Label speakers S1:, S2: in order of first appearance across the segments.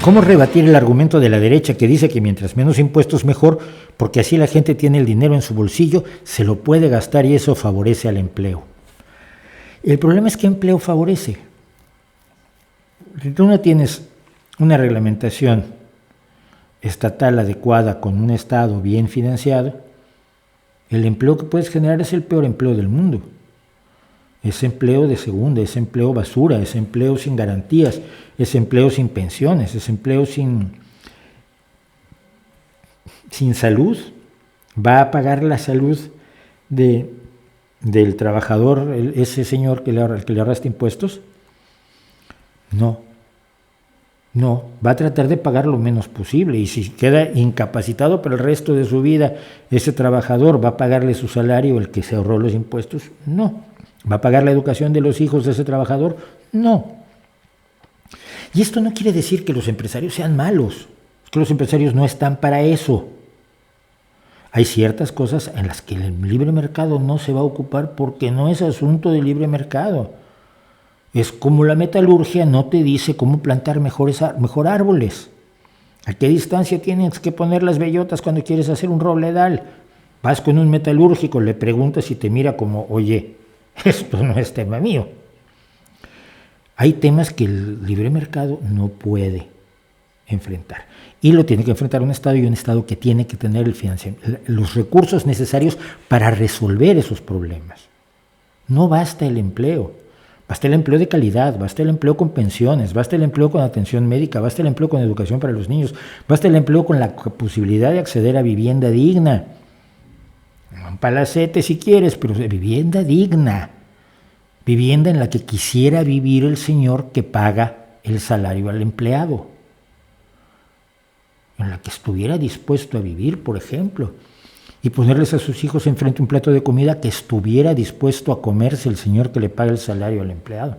S1: ¿Cómo rebatir el argumento de la derecha que dice que mientras menos impuestos mejor, porque así la gente tiene el dinero en su bolsillo, se lo puede gastar y eso favorece al empleo? El problema es que empleo favorece. Si tú no tienes una reglamentación estatal adecuada con un Estado bien financiado, el empleo que puedes generar es el peor empleo del mundo. Es empleo de segunda, es empleo basura, es empleo sin garantías, es empleo sin pensiones, es empleo sin salud. ¿Va a pagar la salud del trabajador ese señor que le ahorraste impuestos? No, va a tratar de pagar lo menos posible, y si queda incapacitado por el resto de su vida, ese trabajador va a pagarle su salario el que se ahorró los impuestos. No. ¿Va a pagar la educación de los hijos de ese trabajador? No. Y esto no quiere decir que los empresarios sean malos, es que los empresarios no están para eso. Hay ciertas cosas en las que el libre mercado no se va a ocupar porque no es asunto de libre mercado. Es como la metalurgia no te dice cómo plantar mejor árboles. ¿A qué distancia tienes que poner las bellotas cuando quieres hacer un robledal? Vas con un metalúrgico, le preguntas y te mira como, oye, esto no es tema mío. Hay temas que el libre mercado no puede enfrentar. Y lo tiene que enfrentar un Estado, y un Estado que tiene que tener los recursos necesarios para resolver esos problemas. No basta el empleo. Basta el empleo de calidad, basta el empleo con pensiones, basta el empleo con atención médica, basta el empleo con educación para los niños, basta el empleo con la posibilidad de acceder a vivienda digna. Un palacete si quieres, pero de vivienda digna. Vivienda en la que quisiera vivir el señor que paga el salario al empleado. En la que estuviera dispuesto a vivir, por ejemplo. Y ponerles a sus hijos enfrente un plato de comida que estuviera dispuesto a comerse el señor que le paga el salario al empleado.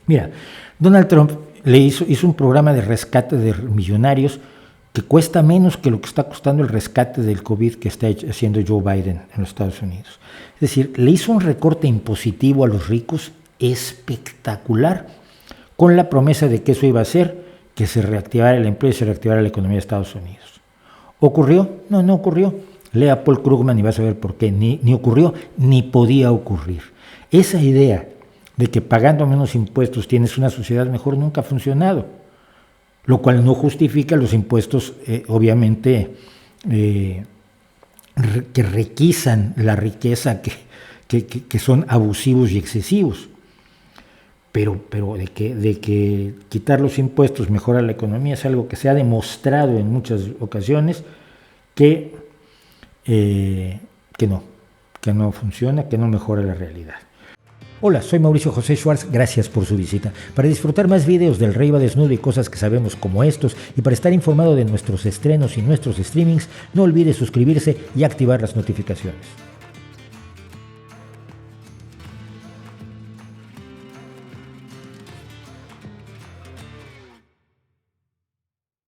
S1: Mira, Donald Trump hizo un programa de rescate de millonarios que cuesta menos que lo que está costando el rescate del COVID que está haciendo Joe Biden en los Estados Unidos. Es decir, le hizo un recorte impositivo a los ricos espectacular, con la promesa de que eso iba a hacer que se reactivara el empleo y se reactivara la economía de Estados Unidos. ¿Ocurrió? No ocurrió. Lea a Paul Krugman y vas a ver por qué. Ni ocurrió, ni podía ocurrir. Esa idea de que pagando menos impuestos tienes una sociedad mejor nunca ha funcionado, lo cual no justifica los impuestos, obviamente, que requisan la riqueza, que son abusivos y excesivos. Pero de que quitar los impuestos mejora la economía es algo que se ha demostrado en muchas ocasiones que no funciona, que no mejora la realidad. Hola, soy Mauricio José Schwartz, gracias por su visita. Para disfrutar más videos del Rey va desnudo y cosas que sabemos como estos, y para estar informado de nuestros estrenos y nuestros streamings, no olvide suscribirse y activar las notificaciones.